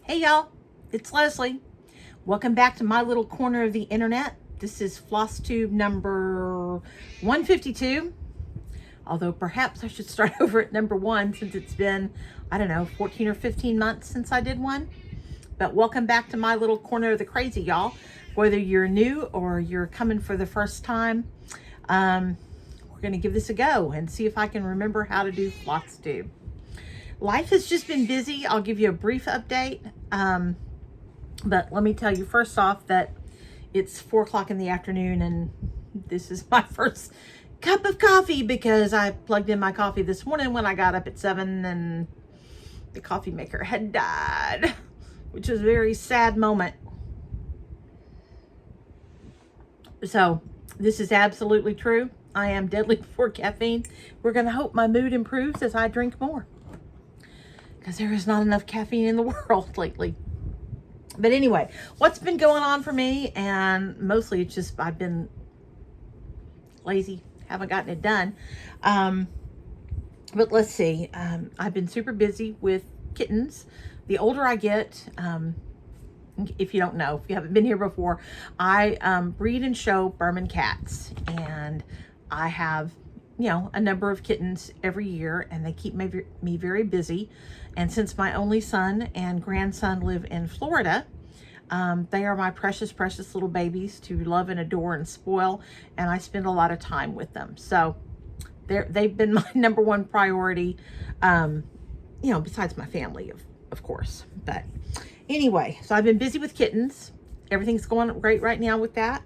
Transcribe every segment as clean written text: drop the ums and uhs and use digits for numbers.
Hey y'all, it's Leslie. Welcome back to my little corner of the internet. This is FlossTube number 152. Although perhaps I should start over at number 1 since it's been, I don't know, 14 or 15 months since I did one. But welcome back to my little corner of the crazy, y'all. Whether you're new or you're coming for the first time, we're going to give this a go and see if I can remember how to do FlossTube. Life has just been busy. I'll give you a brief update. But let me tell you first off that it's 4 o'clock in the afternoon and this is my first cup of coffee because I plugged in my coffee this morning when I got up at 7 and the coffee maker had died, which was a very sad moment. So this is absolutely true. I am deadly for caffeine. We're going to hope my mood improves as I drink more, because there is not enough caffeine in the world lately. But anyway, what's been going on for me, and mostly it's just I've been lazy, haven't gotten it done. But let's see, I've been super busy with kittens. The older I get, if you don't know, if you haven't been here before, I breed and show Burman cats, and I have, you know, a number of kittens every year, and they keep me very busy. And since my only son and grandson live in Florida, they are my precious, precious little babies to love and adore and spoil, and I spend a lot of time with them. So they've been my number one priority, you know, besides my family, of course. But anyway, so I've been busy with kittens. Everything's going great right now with that.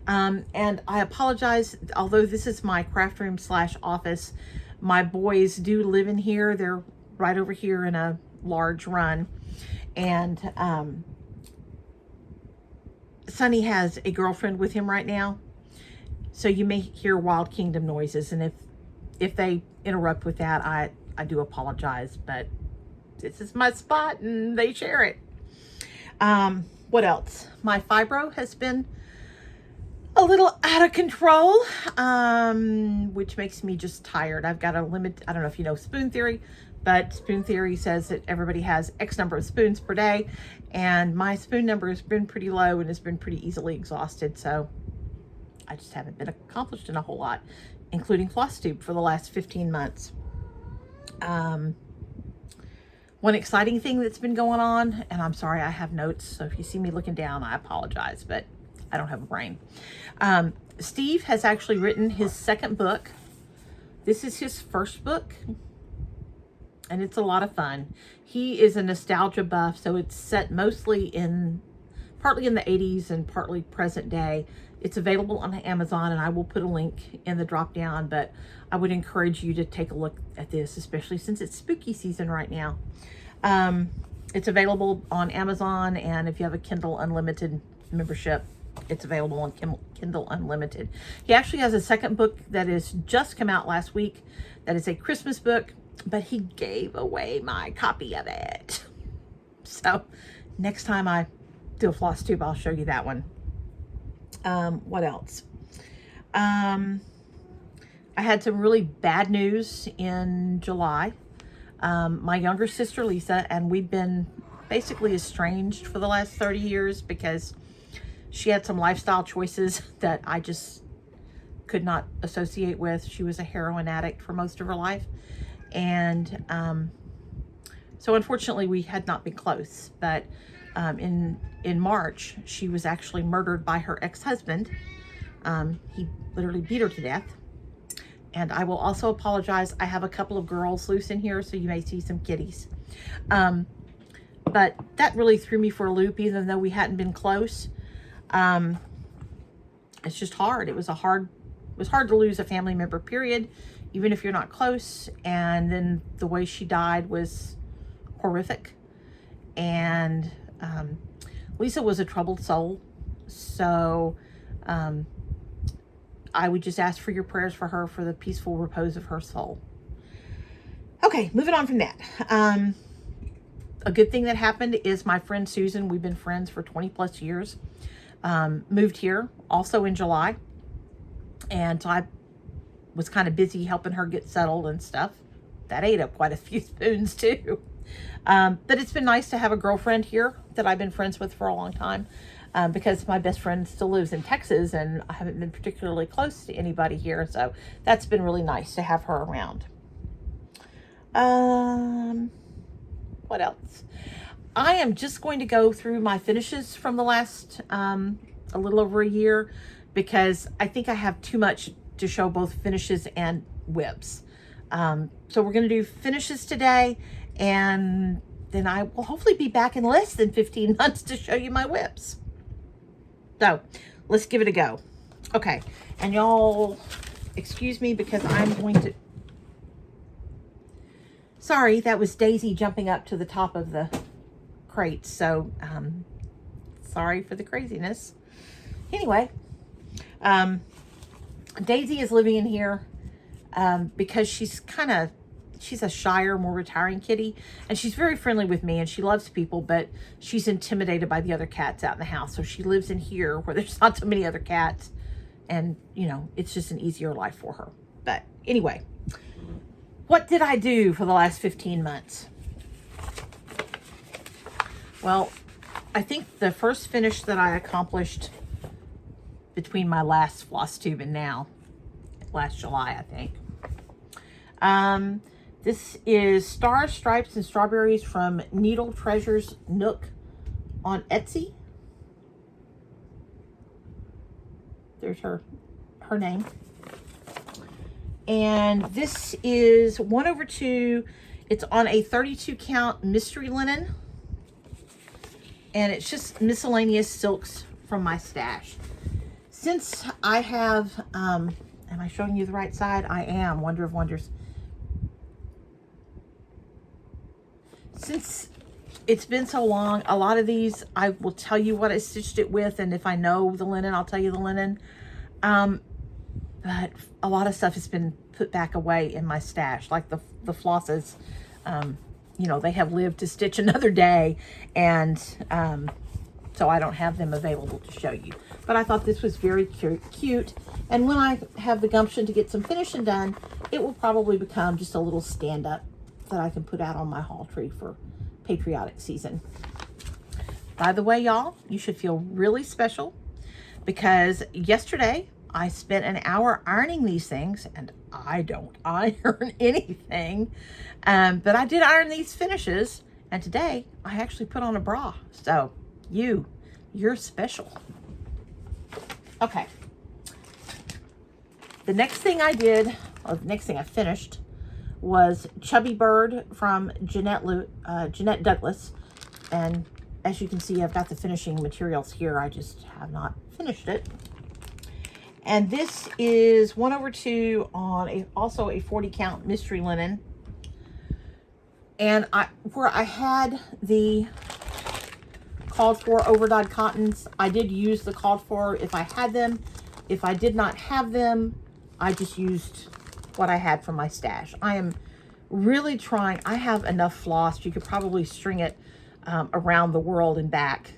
And I apologize, although this is my craft room / office, my boys do live in here. They're right over here in a large run. And Sonny has a girlfriend with him right now. So you may hear Wild Kingdom noises. And if they interrupt with that, I do apologize. But this is my spot and they share it. What else? My fibro has been a little out of control, which makes me just tired. I've got a limit. I don't know if you know spoon theory, but spoon theory says that everybody has X number of spoons per day, and my spoon number has been pretty low and has been pretty easily exhausted. So I just haven't been accomplished in a whole lot, including FlossTube for the last 15 months. One exciting thing that's been going on, and I'm sorry I have notes, so if you see me looking down, I apologize, but I don't have a brain. Steve has actually written his second book. This is his first book, and it's a lot of fun. He is a nostalgia buff, so it's set mostly partly in the 80s and partly present day. It's available on Amazon, and I will put a link in the drop down, but I would encourage you to take a look at this, especially since it's spooky season right now. It's available on Amazon, and if you have a Kindle Unlimited membership, it's available on Kindle Unlimited. He actually has a second book that has just come out last week that is a Christmas book, but he gave away my copy of it. So next time I do a FlossTube, I'll show you that one. What else? I had some really bad news in July. My younger sister, Lisa, and we've been basically estranged for the last 30 years because she had some lifestyle choices that I just could not associate with. She was a heroin addict for most of her life. And so unfortunately we had not been close, but in March, she was actually murdered by her ex-husband. He literally beat her to death. And I will also apologize. I have a couple of girls loose in here, so you may see some kitties. But that really threw me for a loop, even though we hadn't been close. It's just hard. It was hard to lose a family member, period, even if you're not close. And then the way she died was horrific. And Lisa was a troubled soul. So I would just ask for your prayers for her, for the peaceful repose of her soul. Okay, moving on from that. A good thing that happened is my friend Susan, we've been friends for 20 plus years, moved here also in July. And so I was kind of busy helping her get settled and stuff. That ate up quite a few spoons too. But it's been nice to have a girlfriend here that I've been friends with for a long time, because my best friend still lives in Texas and I haven't been particularly close to anybody here. So that's been really nice to have her around. What else? I am just going to go through my finishes from the last a little over a year, because I think I have too much to show, both finishes and whips. So we're going to do finishes today, and then I will hopefully be back in less than 15 months to show you my whips. So let's give it a go. Okay, and y'all excuse me because I'm going to... Sorry, that was Daisy jumping up to the top of the crate. So sorry for the craziness. Anyway, Daisy is living in here because she's a shyer, more retiring kitty, and she's very friendly with me and she loves people, but she's intimidated by the other cats out in the house. So she lives in here where there's not so many other cats, and you know, it's just an easier life for her. But anyway, what did I do for the last 15 months? Well, I think the first finish that I accomplished between my last FlossTube and now, last July, I think. This is Stars, Stripes, and Strawberries from Needle Treasures Nook on Etsy. There's her name. And this is 1/2. It's on a 32 count mystery linen. And it's just miscellaneous silks from my stash. Since I have, am I showing you the right side? I am, Wonder of Wonders. Since it's been so long, a lot of these, I will tell you what I stitched it with, and if I know the linen, I'll tell you the linen. But a lot of stuff has been put back away in my stash, like the flosses. You know, they have lived to stitch another day, and so I don't have them available to show you. But I thought this was very cute, and when I have the gumption to get some finishing done, it will probably become just a little stand-up that I can put out on my haul tree for patriotic season. By the way, y'all, you should feel really special, because yesterday I spent an hour ironing these things, and I don't iron anything, but I did iron these finishes, and today I actually put on a bra. So you're special. Okay. The next thing I did, or the next thing I finished, was Chubby Bird from Jeanette Douglas. And as you can see, I've got the finishing materials here. I just have not finished it. And this is 1/2 on also a 40 count mystery linen. And where I had the called for overdyed cottons, I did use the called for if I had them. If I did not have them, I just used what I had from my stash. I am really trying. I have enough floss. You could probably string it around the world and back.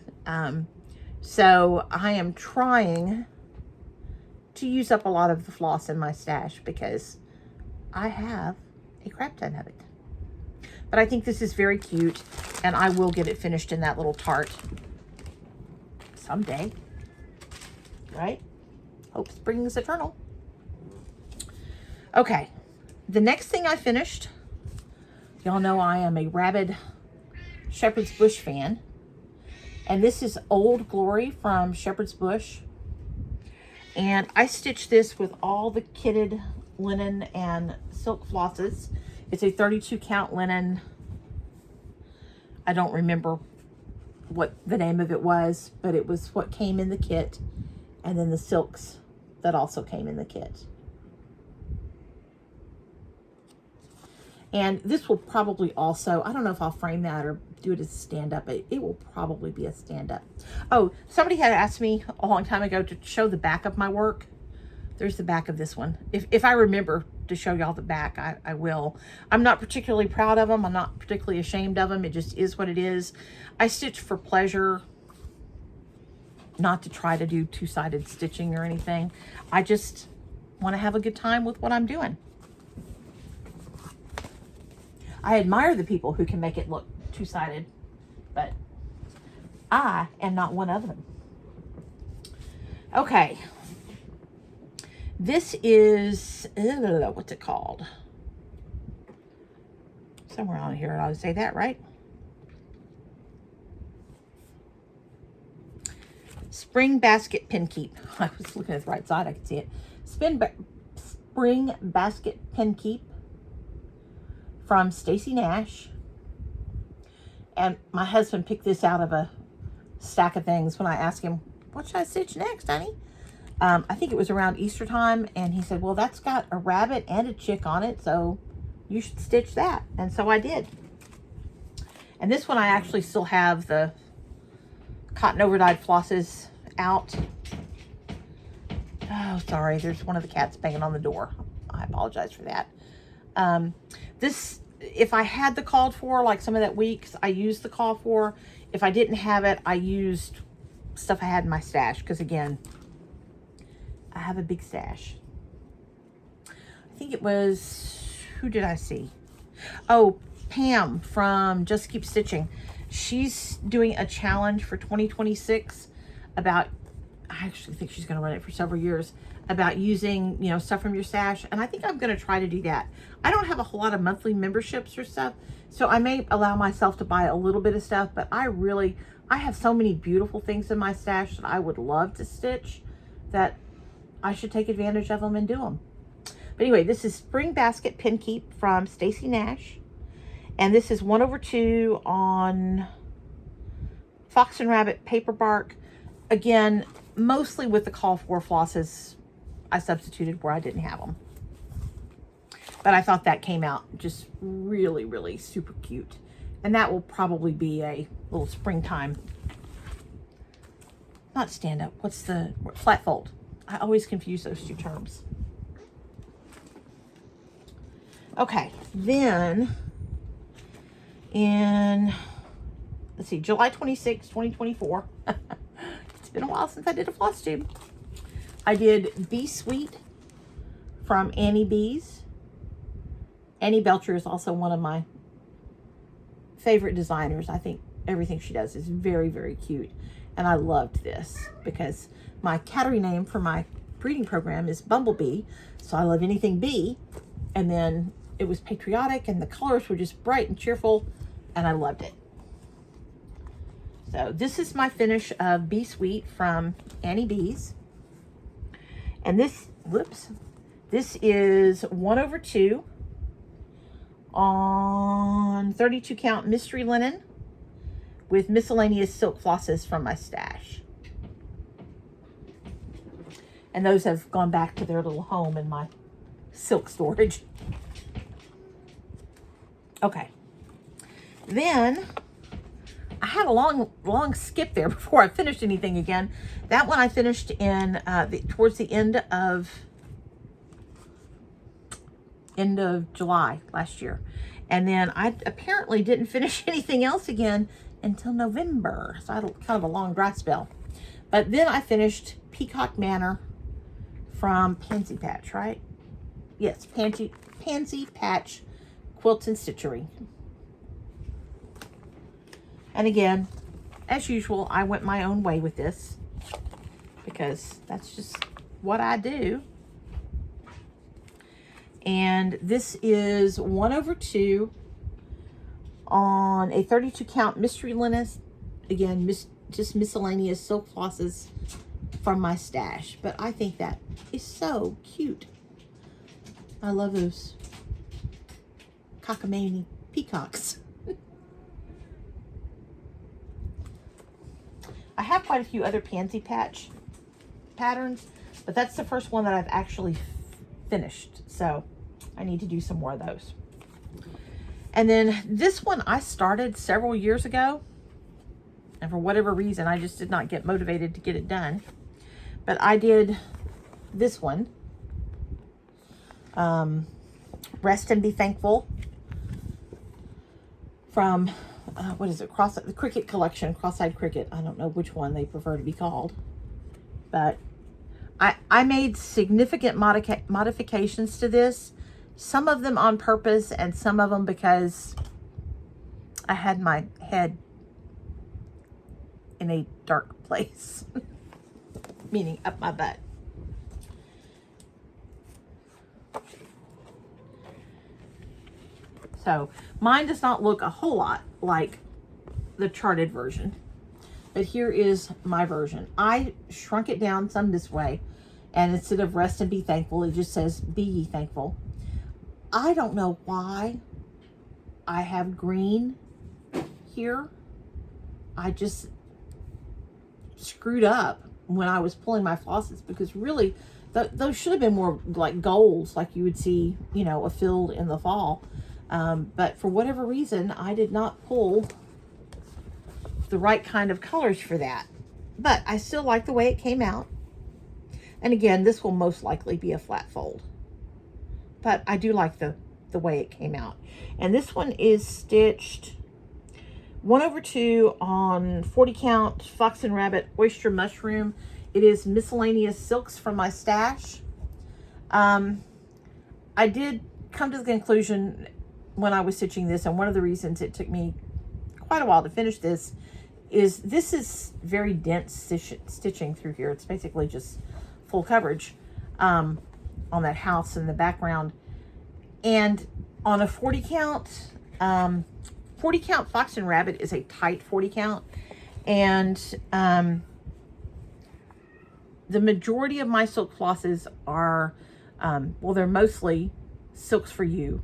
So I am trying to use up a lot of the floss in my stash because I have a crap ton of it. But I think this is very cute, and I will get it finished in that little tart someday, right? Hope springs eternal. Okay, the next thing I finished, y'all know I am a rabid Shepherd's Bush fan, and this is Old Glory from Shepherd's Bush. And I stitched this with all the kitted linen and silk flosses. It's a 32 count linen. I don't remember what the name of it was, but it was what came in the kit, and then the silks that also came in the kit. And this will probably also, I don't know if I'll frame that or do it as a stand-up. It will probably be a stand-up. Oh, somebody had asked me a long time ago to show the back of my work. There's the back of this one. If I remember to show y'all the back, I will. I'm not particularly proud of them. I'm not particularly ashamed of them. It just is what it is. I stitch for pleasure, not to try to do two-sided stitching or anything. I just want to have a good time with what I'm doing. I admire the people who can make it look two-sided, but I am not one of them. Okay. This is, what's it called? Somewhere on here, I ought to say that, right? Spring Basket Pinkeep. I was looking at the right side, I could see it. Spring Basket Pinkeep from Stacy Nash. And my husband picked this out of a stack of things when I asked him, what should I stitch next, honey? I think it was around Easter time, and he said, well, that's got a rabbit and a chick on it, so you should stitch that. And so I did. And this one I actually still have the cotton overdyed flosses out. Oh, sorry, there's one of the cats banging on the door. I apologize for that. This, if I had the called for, like some of that weeks, I used the call for. If I didn't have it, I used stuff I had in my stash, because again, I have a big stash. I think it was, who did I see? Oh, Pam from Just Keep Stitching. She's doing a challenge for 2026 about, I actually think she's going to run it for several years, about using, you know, stuff from your stash. And I think I'm going to try to do that. I don't have a whole lot of monthly memberships or stuff, so I may allow myself to buy a little bit of stuff, but I have so many beautiful things in my stash that I would love to stitch that I should take advantage of them and do them. But anyway, this is Spring Basket Pinkeep from Stacy Nash. And this is 1/2 on Fox and Rabbit paper bark. Again, mostly with the call for flosses, I substituted where I didn't have them. But I thought that came out just really, really super cute. And that will probably be a little springtime, not stand up, what's the flat fold. I always confuse those two terms. Okay, then in, let's see, July 26, 2024. It's been a while since I did a FlossTube. I did Be Sweet from AnnieBeez. Annie Belcher is also one of my favorite designers. I think everything she does is very, very cute. And I loved this because my cattery name for my breeding program is Bumblebee. So I love anything bee. And then it was patriotic and the colors were just bright and cheerful. And I loved it. So this is my finish of Be Sweet from AnnieBeez. And this, whoops, this is 1/2 on 32 count mystery linen with miscellaneous silk flosses from my stash. And those have gone back to their little home in my silk storage. Okay. Then I had a long skip there before I finished anything again. That one I finished in towards the end of July last year. And then I apparently didn't finish anything else again until November. So I had kind of a long dry spell. But then I finished Peacock Manor from Pansy Patch, right? Yes, Pansy Patch Quilts and Stitchery. And again, as usual, I went my own way with this because that's just what I do. And this is 1/2 on a 32 count mystery linen. Again, just miscellaneous silk flosses from my stash. But I think that is so cute. I love those cockamamie peacocks. I have quite a few other Pansy Patch patterns, but that's the first one that I've actually finished. So I need to do some more of those. And then this one I started several years ago. And for whatever reason, I just did not get motivated to get it done. But I did this one. Rest and Be Thankful from, what is it? The Cricket Collection, Cross-Eyed Cricket. I don't know which one they prefer to be called. But I made significant modifications to this Some of them on purpose and some of them because I had my head in a dark place, meaning up my butt. So mine does not look a whole lot like the charted version, but here is my version. I shrunk it down some this way, and instead of rest and be thankful, it just says be ye thankful. I don't know why I have green here. I just screwed up when I was pulling my flosses, because really those should have been more like golds, like you would see, you know, a field in the fall. But for whatever reason, I did not pull the right kind of colors for that. But I still like the way it came out. And again, this will most likely be a flat fold. But I do like the way it came out. And this one is stitched 1/2 on 40 count Fox and Rabbit Oyster Mushroom. It is miscellaneous silks from my stash. I did come to the conclusion when I was stitching this, and one of the reasons it took me quite a while to finish this is very dense stitching through here. It's basically just full coverage on that house in the background. And on a 40 count, 40 count Fox and Rabbit is a tight 40 count. And the majority of my silk flosses are, well, they're mostly Silks for You,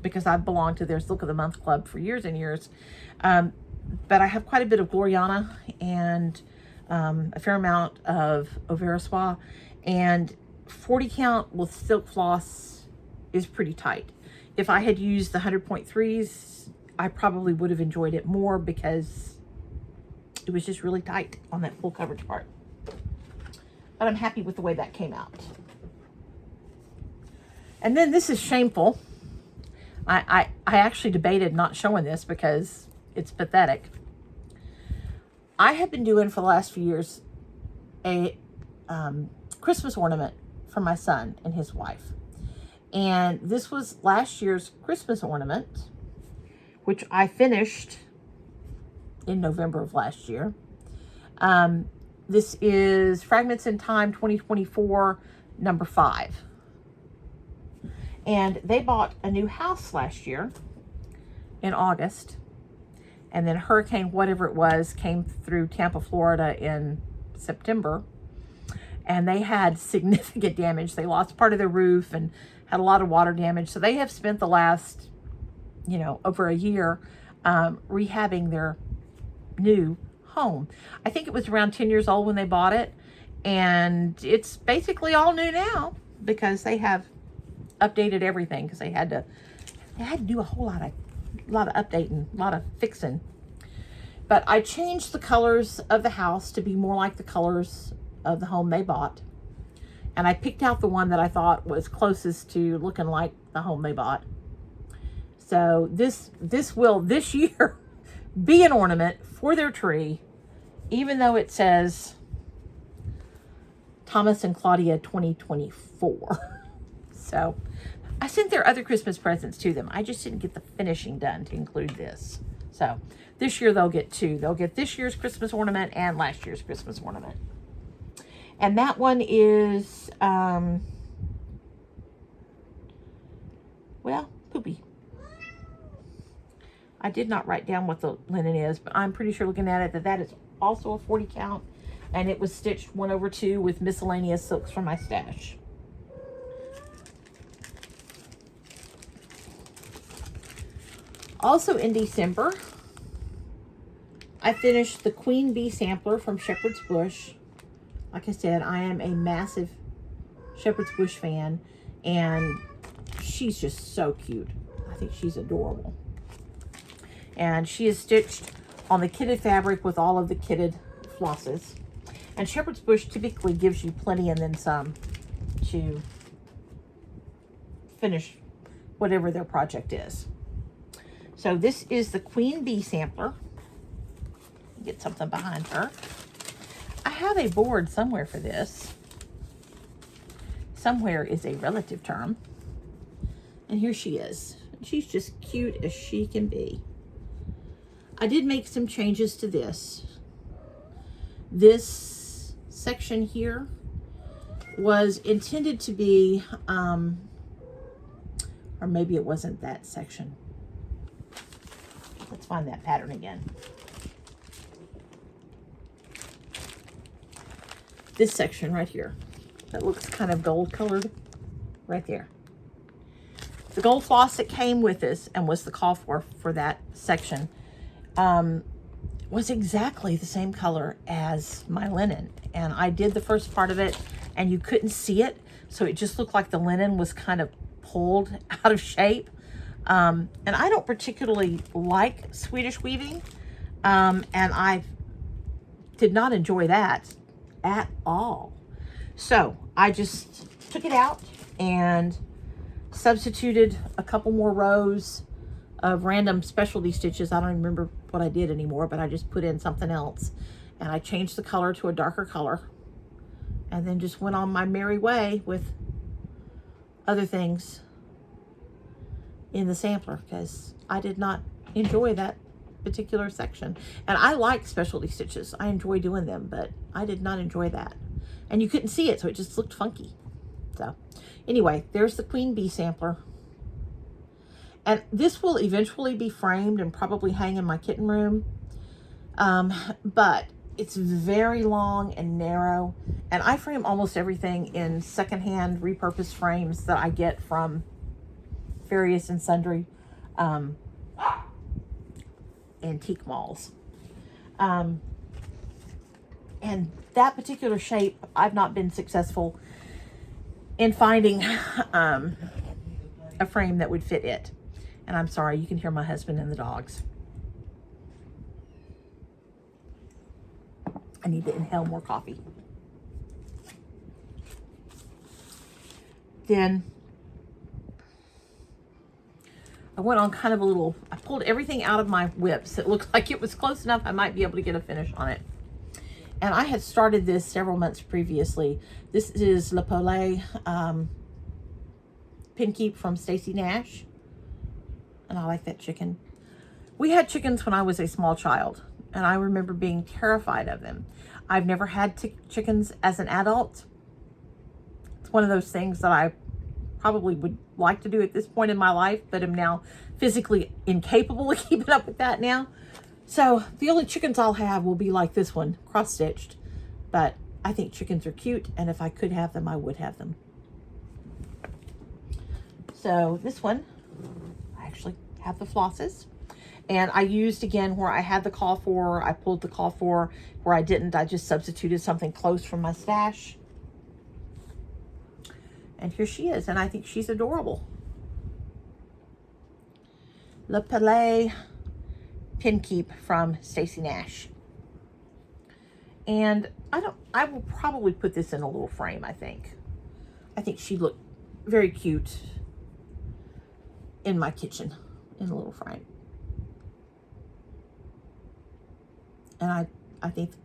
because I've belonged to their Silk of the Month club for years and years. But I have quite a bit of Gloriana and a fair amount of Auversois, and 40 count with silk floss is pretty tight. If I had used the 100.3s, I probably would have enjoyed it more because it was just really tight on that full coverage part. But I'm happy with the way that came out. And then this is shameful. I actually debated not showing this because it's pathetic. I have been doing for the last few years a Christmas ornament for my son and his wife. And this was last year's Christmas ornament, which I finished in November of last year. This is Fragments in Time 2024, number 5. And they bought a new house last year in August. And then hurricane, whatever it was, came through Tampa, Florida in September. And they had significant damage. They lost part of their roof and had a lot of water damage. So they have spent the last, you know, over a year rehabbing their new home. I think it was around 10 years old when they bought it. And it's basically all new now because they have updated everything, because they had to do a whole lot of updating, a lot of fixing. But I changed the colors of the house to be more like the colors of the home they bought. And I picked out the one that I thought was closest to looking like the home they bought. So this will this year be an ornament for their tree, even though it says Thomas and Claudia 2024. So I sent their other Christmas presents to them. I just didn't get the finishing done to include this. So this year they'll get 2. They'll get this year's Christmas ornament and last year's Christmas ornament. And that one is, well, poopy. I did not write down what the linen is, but I'm pretty sure looking at it that is also a 40 count. And it was stitched 1/2 with miscellaneous silks from my stash. Also in December, I finished the Queen Bee Sampler from Shepherd's Bush. Like I said, I am a massive Shepherd's Bush fan, and she's just so cute. I think she's adorable. And she is stitched on the kitted fabric with all of the kitted flosses. And Shepherd's Bush typically gives you plenty and then some to finish whatever their project is. So this is the Queen Bee Sampler. Get something behind her. I have a board somewhere for this. Somewhere is a relative term. And here she is. She's just cute as she can be. I did make some changes to this. This section here was intended to be, or maybe it wasn't that section. Let's find that pattern again. This section right here, that looks kind of gold colored right there. The gold floss that came with this and was the call for that section was exactly the same color as my linen. And I did the first part of it and you couldn't see it. So it just looked like the linen was kind of pulled out of shape. And I don't particularly like Swedish weaving. And I did not enjoy that at all. So I just took it out and substituted a couple more rows of random specialty stitches. I don't even remember what I did anymore, but I just put in something else and I changed the color to a darker color and then just went on my merry way with other things in the sampler because I did not enjoy that particular section. And I like specialty stitches. I enjoy doing them, but I did not enjoy that. And you couldn't see it, so it just looked funky. So anyway, there's the Queen Bee sampler. And this will eventually be framed and probably hang in my kitten room. But it's very long and narrow. And I frame almost everything in secondhand repurposed frames that I get from various and sundry antique malls. And that particular shape, I've not been successful in finding a frame that would fit it. And I'm sorry, you can hear my husband and the dogs. I need to inhale more coffee. Then I went on kind of a little, I pulled everything out of my whips. It looked like it was close enough I might be able to get a finish on it. And I had started this several months previously. This is Le Poulet Pinkeep from Stacy Nash. And I like that chicken. We had chickens when I was a small child, and I remember being terrified of them. I've never had chickens as an adult. It's one of those things that I probably would like to do at this point in my life, but am now physically incapable of keeping up with that now. So the only chickens I'll have will be like this one, cross-stitched. But I think chickens are cute, and if I could have them, I would have them. So this one, I actually have the flosses. And I used, again, where I had the call for, I pulled the call for. Where I didn't, I just substituted something close from my stash. And here she is, and I think she's adorable. Le Poulet Pinkeep from Stacy Nash. And I will probably put this in a little frame, I think. I think she'd look very cute in my kitchen in a little frame. And I think the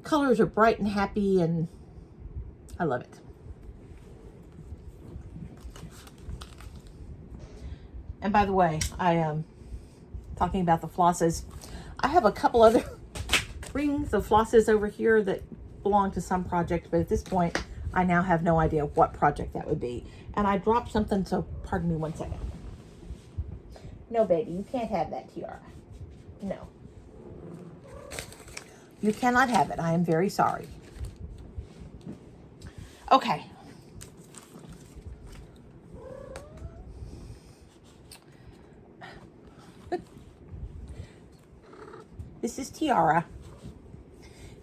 colors are bright and happy, and I love it. And by the way, I am talking about the flosses. I have a couple other rings of flosses over here that belong to some project, but at this point, I now have no idea what project that would be. And I dropped something, so pardon me one second. No, baby, you can't have that tiara. No. You cannot have it. I am very sorry. Okay. This is Tiara.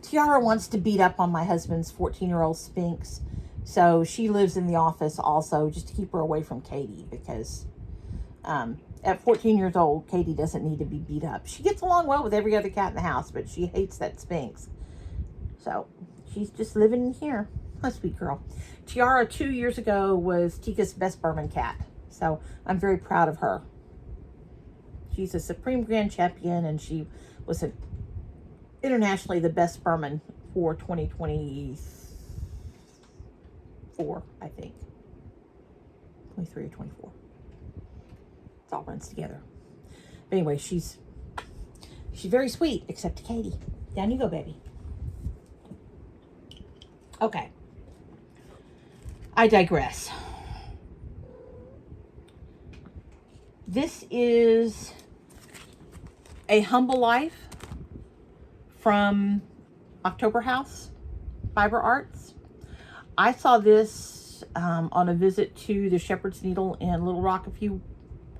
Tiara wants to beat up on my husband's 14-year-old Sphinx. So she lives in the office also, just to keep her away from Katie, because at 14 years old, Katie doesn't need to be beat up. She gets along well with every other cat in the house, but she hates that Sphinx. So she's just living in here. A sweet girl. Tiara 2 years ago was Tika's best Burman cat. So I'm very proud of her. She's a Supreme Grand Champion, and she was internationally the best Burman for 2024, I think. 23 or 24. It all runs together. But anyway, she's very sweet, except to Katie. Down you go, baby. Okay. I digress. This is A Humble Life from October House Fiber Arts. I saw this on a visit to the Shepherd's Needle in Little Rock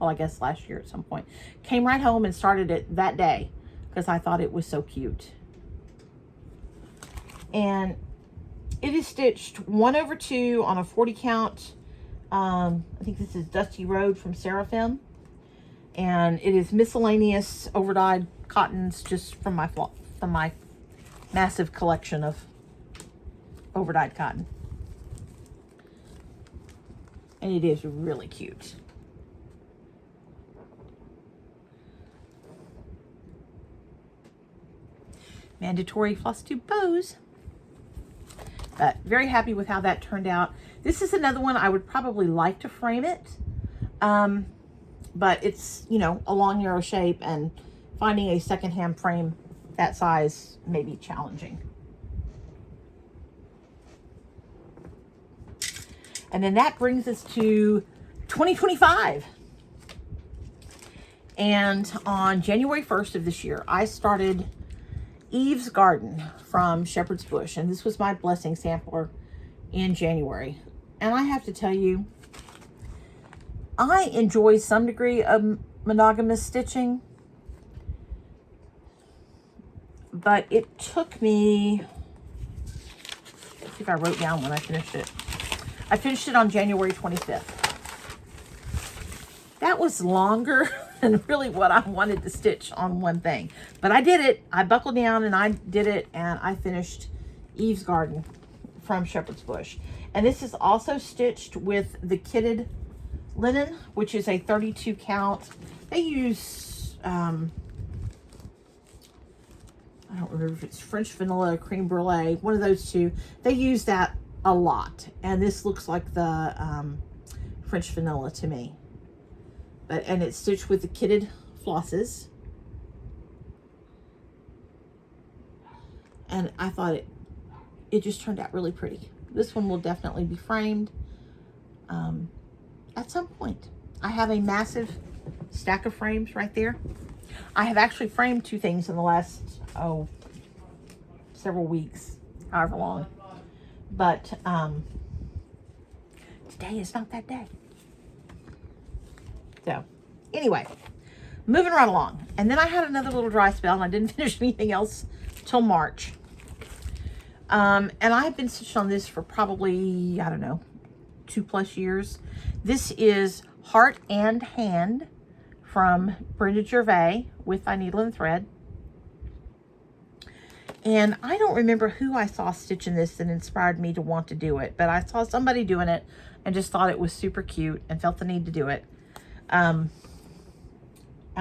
I guess last year at some point. Came right home and started it that day because I thought it was so cute. And it is stitched 1/2 on a 40 count. I think this is Dusty Road from Seraphim. And it is miscellaneous overdyed cottons just from my massive collection of overdyed cotton. And it is really cute. Mandatory FlossTube bows. But very happy with how that turned out. This is another one I would probably like to frame it. But it's, you know, a long, narrow shape, and finding a secondhand frame that size may be challenging. And then that brings us to 2025. And on January 1st of this year, I started Eve's Garden from Shepherd's Bush. And this was my blessing sampler in January. And I have to tell you, I enjoy some degree of monogamous stitching. But it took me, let's see if I wrote down when I finished it. I finished it on January 25th. That was longer than really what I wanted to stitch on one thing. But I did it. I buckled down and I did it, and I finished Eve's Garden from Shepherd's Bush. And this is also stitched with the kitted linen, which is a 32 count. They use, I don't remember if it's French vanilla or creme brulee, one of those two. They use that a lot. And this looks like the French vanilla to me. And it's stitched with the kitted flosses. And I thought it just turned out really pretty. This one will definitely be framed at some point. I have a massive stack of frames right there. I have actually framed 2 things in the last, several weeks, however long. But today is not that day. So, anyway, moving right along. And then I had another little dry spell, and I didn't finish anything else till March. And I've been stitched on this for probably, I don't know, 2+ years. This is Heart and Hand from Brenda Gervais with My Needle and Thread. And I don't remember who I saw stitching this that inspired me to want to do it, but I saw somebody doing it and just thought it was super cute and felt the need to do it.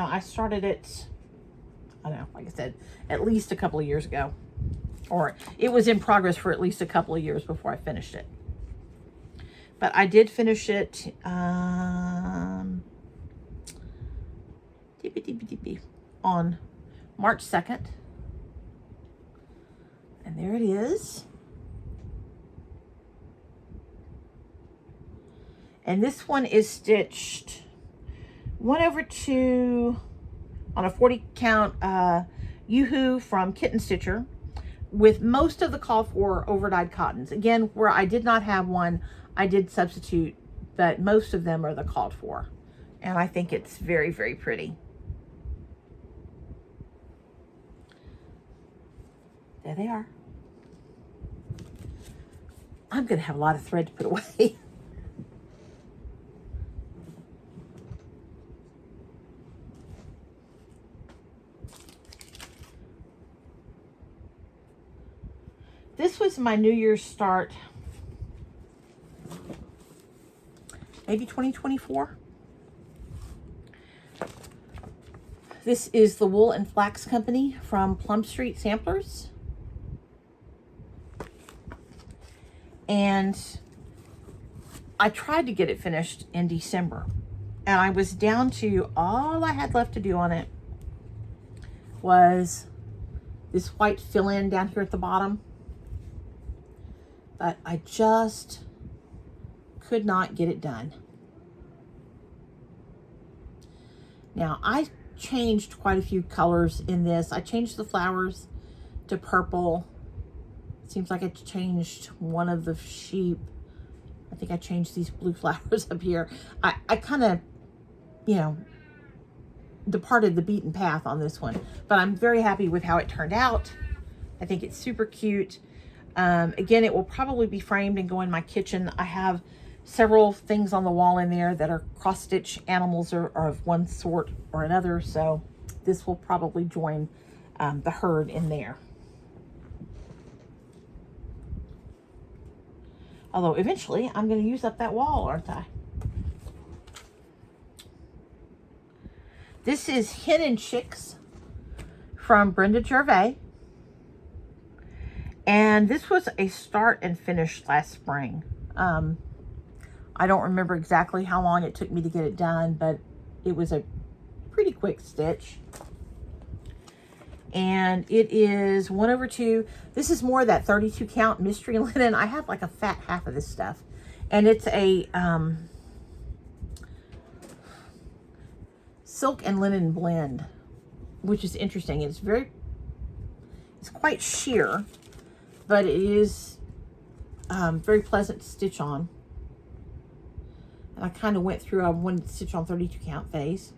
I started it, I don't know, like I said, at least a couple of years ago. Or it was in progress for at least a couple of years before I finished it. But I did finish it on March 2nd. And there it is. And this one is stitched 1/2 on a 40 count Yoo-Hoo from Kitten Stitcher, with most of the called for overdyed cottons. Again, where I did not have one, I did substitute, but most of them are the called for. And I think it's very, very pretty. There they are. I'm going to have a lot of thread to put away. This was my New Year's start, maybe 2024. This is the Wool and Flax Company from Plum Street Samplers. And I tried to get it finished in December, And I was down to, all I had left to do on it was this white fill-in down here at the bottom. But I just could not get it done. Now, I changed quite a few colors in this. I changed the flowers to purple. It seems like I changed one of the sheep. I think I changed these blue flowers up here. I kind of, you know, departed the beaten path on this one, but I'm very happy with how it turned out. I think it's super cute. Again, it will probably be framed and go in my kitchen. I have several things on the wall in there that are cross-stitch animals or of one sort or another, so this will probably join the herd in there. Although eventually I'm going to use up that wall, aren't I? This is Hen and Chicks from Brenda Gervais. And this was a start and finish last spring. I don't remember exactly how long it took me to get it done, but it was a pretty quick stitch. And it is 1/2. This is more that 32 count mystery linen. I have like a fat half of this stuff. And it's a silk and linen blend, which is interesting. It's quite sheer, but it is very pleasant to stitch on. And I kind of went through, I wanted to stitch on 32 count phase,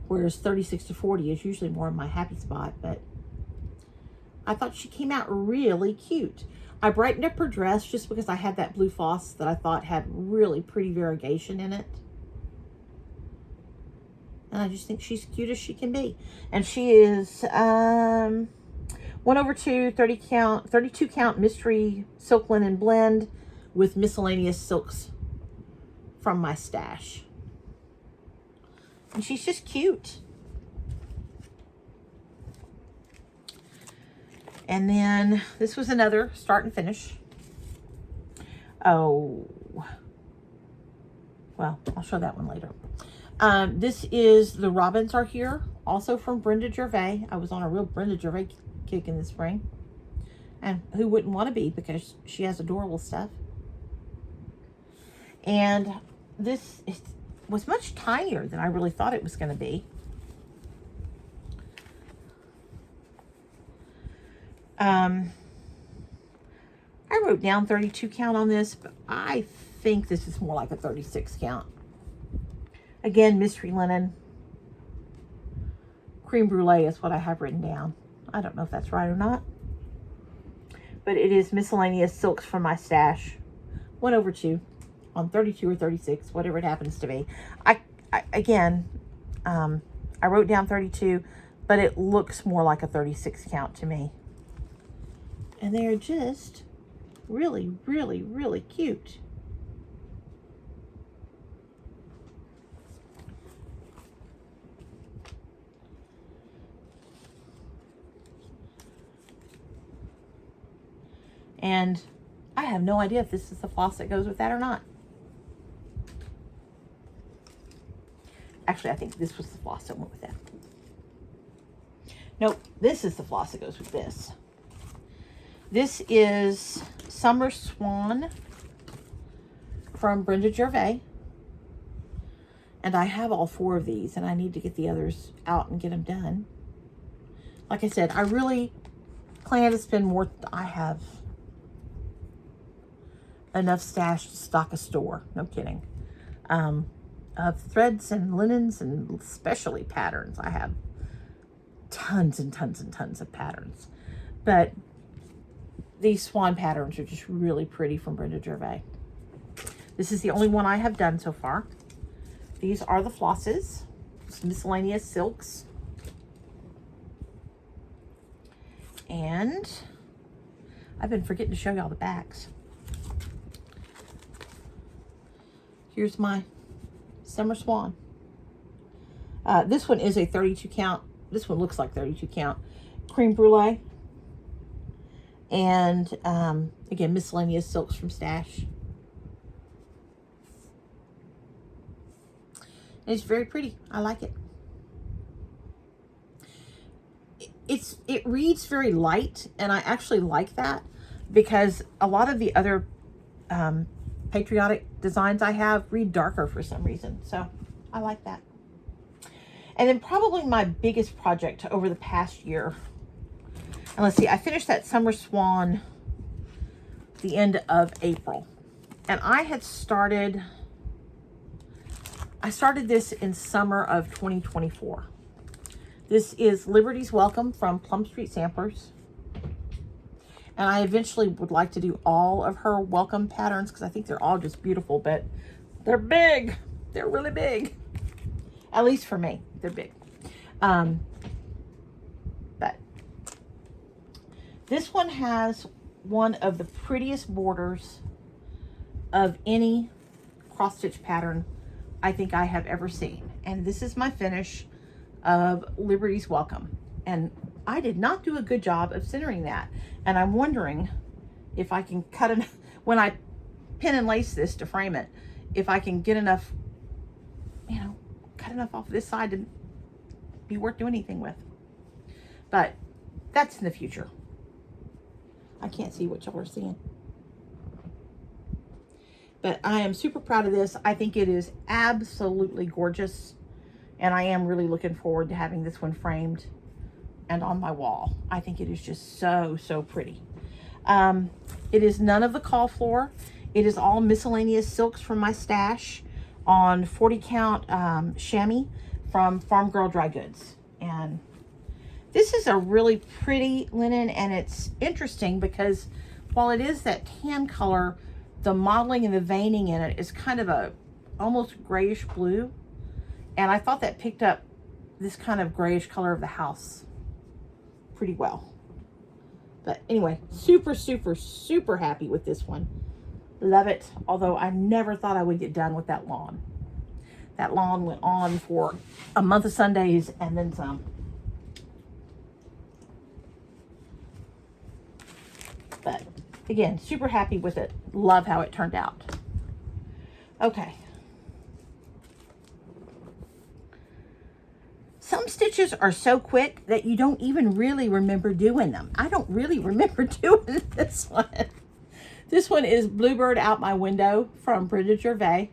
whereas 36 to 40 is usually more of my happy spot, but I thought she came out really cute. I brightened up her dress just because I had that blue floss that I thought had really pretty variegation in it. And I just think she's cute as she can be. And she is 1/2, 32 count mystery silk linen blend with miscellaneous silks from my stash. And she's just cute. And then this was another start and finish. Oh, well, I'll show that one later. This is The Robins Are Here, also from Brenda Gervais. I was on a real Brenda Gervais kick in the spring. And who wouldn't want to be, because she has adorable stuff. And this was much tinier than I really thought it was going to be. I wrote down 32 count on this, but I think this is more like a 36 count. Again, mystery linen. Cream brulee is what I have written down. I don't know if that's right or not. But it is miscellaneous silks from my stash. 1/2 on 32 or 36, whatever it happens to be. I wrote down 32, but it looks more like a 36 count to me. And they're just really, really, really cute. And I have no idea if this is the floss that goes with that or not. Actually, I think this was the floss that went with that. Nope, this is the floss that goes with this. This is Summer Swan from Brenda Gervais. And I have all 4 of these, and I need to get the others out and get them done. Like I said, I really plan to spend more. I have enough stash to stock a store. No kidding. Of threads and linens and especially patterns. I have tons and tons and tons of patterns. But these swan patterns are just really pretty from Brenda Gervais. This is the only one I have done so far. These are the flosses. Some miscellaneous silks. And I've been forgetting to show y'all the backs. Here's my Summer Swan. This one is a 32 count. This one looks like 32 count. Cream brulee. And again, miscellaneous silks from stash. It's very pretty. I like it. It reads very light, and I actually like that because a lot of the other patriotic designs I have read darker for some reason. So I like that. And then probably my biggest project over the past year. And let's see, I finished that Summer Swan the end of April. And I started this in summer of 2024. This is Liberty's Welcome from Plum Street Samplers. And I eventually would like to do all of her welcome patterns because I think they're all just beautiful, but they're big. They're really big. At least for me, they're big. But this one has one of the prettiest borders of any cross stitch pattern I think I have ever seen. And this is my finish of Liberty's Welcome. And I did not do a good job of centering that. And I'm wondering if I can cut enough, when I pin and lace this to frame it, if I can get enough, you know, cut enough off this side to be worth doing anything with. But that's in the future. I can't see what y'all are seeing. But I am super proud of this. I think it is absolutely gorgeous. And I am really looking forward to having this one framed and on my wall. I think it is just so, so pretty. It is none of the call floor. It is all miscellaneous silks from my stash on 40 count chamois from Farm Girl Dry Goods. And this is a really pretty linen, and it's interesting because while it is that tan color, the modeling and the veining in it is kind of a almost grayish blue. And I thought that picked up this kind of grayish color of the house pretty well. But anyway, super, super, super happy with this one. Love it. Although I never thought I would get done with that lawn. That lawn went on for a month of Sundays and then some. But again, super happy with it. Love how it turned out. Okay. Some stitches are so quick that you don't even really remember doing them. I don't really remember doing this one. This one is Bluebird Out My Window from Brenda Gervais.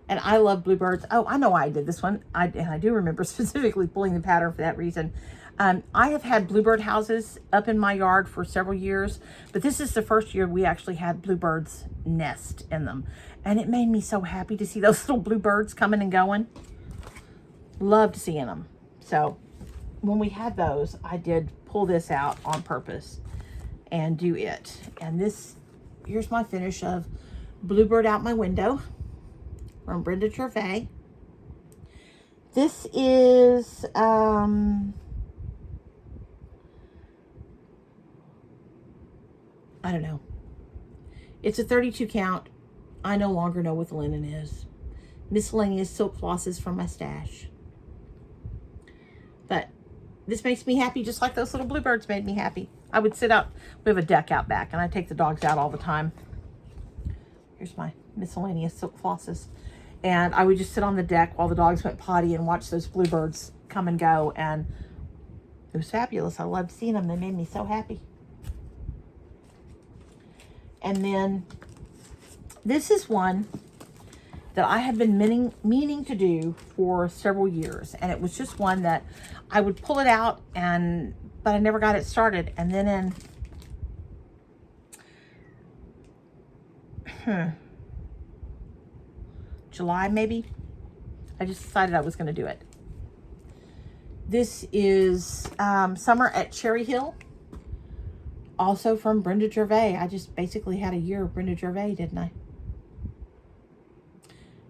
And I love bluebirds. Oh, I know why I did this one. And I do remember specifically pulling the pattern for that reason. I have had bluebird houses up in my yard for several years, but this is the first year we actually had bluebirds nest in them. And it made me so happy to see those little bluebirds coming and going. Loved seeing them. So when we had those, I did pull this out on purpose and do it. And this, here's my finish of Bluebird Out My Window from Brenda Gervais. This is I don't know. It's a 32 count. I no longer know what the linen is. Miscellaneous silk flosses from my stash. But this makes me happy just like those little bluebirds made me happy. I would sit out, we have a deck out back, and I take the dogs out all the time. Here's my miscellaneous silk flosses. And I would just sit on the deck while the dogs went potty and watch those bluebirds come and go. And it was fabulous. I loved seeing them. They made me so happy. And then this is one that I have been meaning to do for several years. And it was just one that I would pull it out, but I never got it started. And then in July, maybe, I just decided I was going to do it. This is Summer at Cherry Hill. Also from Brenda Gervais. I just basically had a year of Brenda Gervais, didn't I?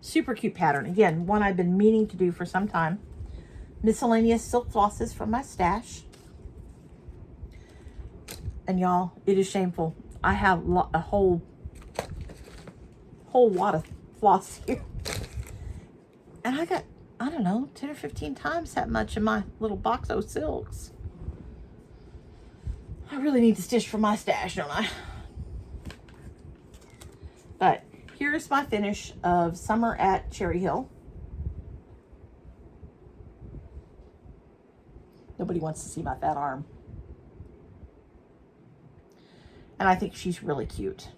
Super cute pattern. Again, one I've been meaning to do for some time. Miscellaneous silk flosses from my stash. And y'all, it is shameful. I have a whole wad of floss here. And I got, I don't know, 10 or 15 times that much in my little box of silks. I really need to stitch for my stash, don't I? But here's my finish of Summer at Cherry Hill. Nobody wants to see my fat arm. And I think she's really cute.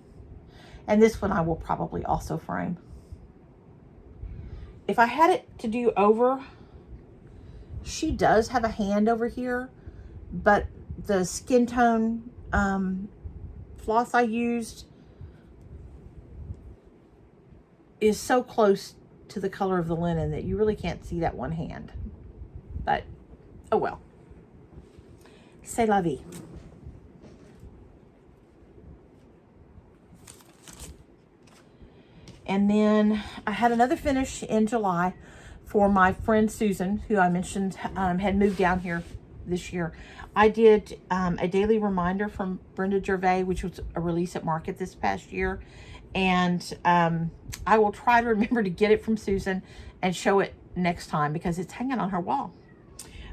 And this one I will probably also frame. If I had it to do over, she does have a hand over here, but the skin tone floss I used is so close to the color of the linen that you really can't see that one hand. But, oh well. C'est la vie. And then I had another finish in July for my friend Susan, who I mentioned had moved down here this year. I did a daily reminder from Brenda Gervais, which was a release at market this past year. And I will try to remember to get it from Susan and show it next time because it's hanging on her wall.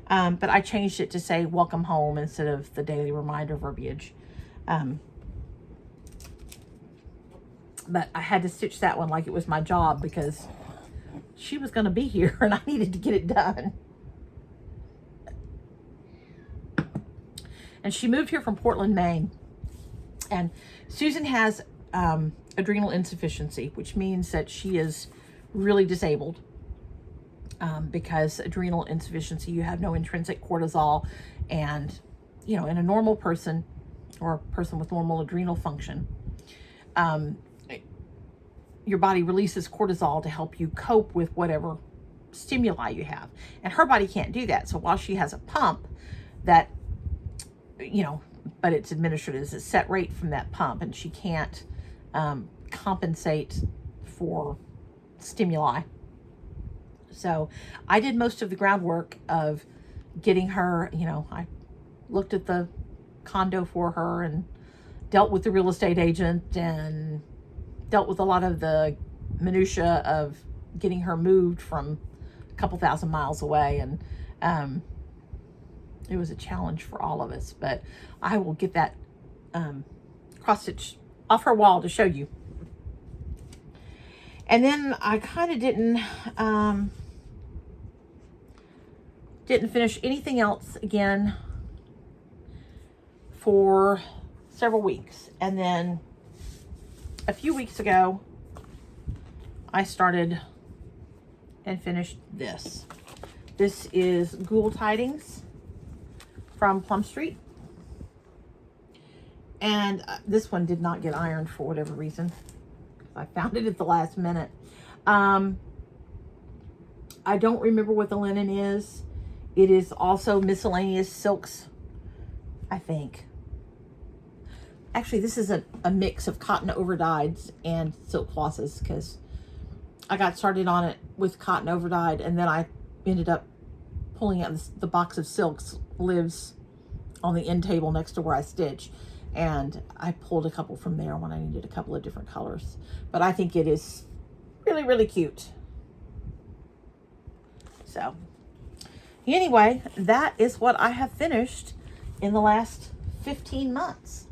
But I changed it to say welcome home instead of the daily reminder verbiage. But I had to stitch that one like it was my job because she was going to be here and I needed to get it done. And she moved here from Portland, Maine. And Susan has adrenal insufficiency, which means that she is really disabled. Because adrenal insufficiency, you have no intrinsic cortisol. And, you know, in a normal person or a person with normal adrenal function, your body releases cortisol to help you cope with whatever stimuli you have. And her body can't do that. So while she has a pump that, you know, but it's administered as a set rate from that pump, and she can't compensate for stimuli. So I did most of the groundwork of getting her, you know, I looked at the condo for her and dealt with the real estate agent and dealt with a lot of the minutia of getting her moved from a couple thousand miles away. And it was a challenge for all of us, but I will get that cross stitch off her wall to show you. And then I kind of didn't finish anything else again for several weeks. And then a few weeks ago, I started and finished this. This is Ghoul Tidings from Plum Street. And this one did not get ironed for whatever reason. I found it at the last minute. I don't remember what the linen is. It is also miscellaneous silks, I think. Actually, this is a mix of cotton overdyeds and silk flosses because I got started on it with cotton overdyed, and then I ended up pulling out the box of silks lives on the end table next to where I stitch. And I pulled a couple from there when I needed a couple of different colors. But I think it is really, really cute. So, anyway, that is what I have finished in the last 15 months.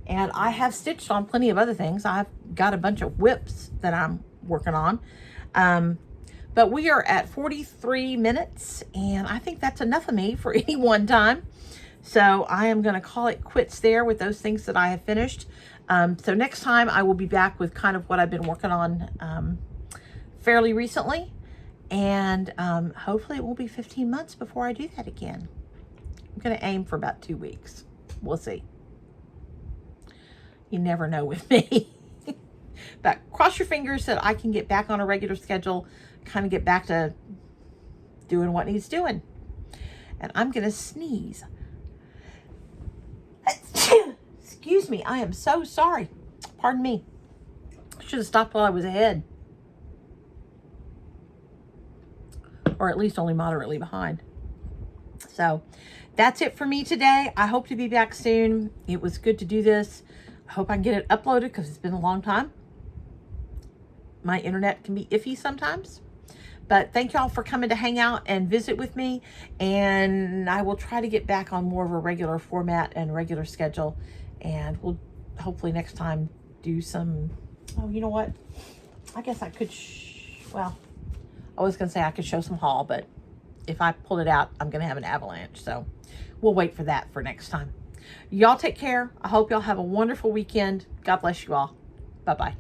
And I have stitched on plenty of other things. I've got a bunch of whips that I'm working on. But we are at 43 minutes. And I think that's enough of me for any one time. So I am going to call it quits there with those things that I have finished. So next time I will be back with kind of what I've been working on fairly recently. And hopefully it won't be 15 months before I do that again. I'm going to aim for about 2 weeks. We'll see. You never know with me. But cross your fingers that I can get back on a regular schedule, kind of get back to doing what needs doing. And I'm going to sneeze. Excuse me, I am so sorry. Pardon me. I should have stopped while I was ahead. Or at least only moderately behind. So that's it for me today. I hope to be back soon. It was good to do this. I hope I can get it uploaded because it's been a long time. My internet can be iffy sometimes. But thank y'all for coming to hang out and visit with me. And I will try to get back on more of a regular format and regular schedule. And we'll hopefully next time do some Oh, you know what? I guess I could, well, I was going to say I could show some haul, but if I pull it out, I'm going to have an avalanche. So we'll wait for that for next time. Y'all take care. I hope y'all have a wonderful weekend. God bless you all. Bye-bye.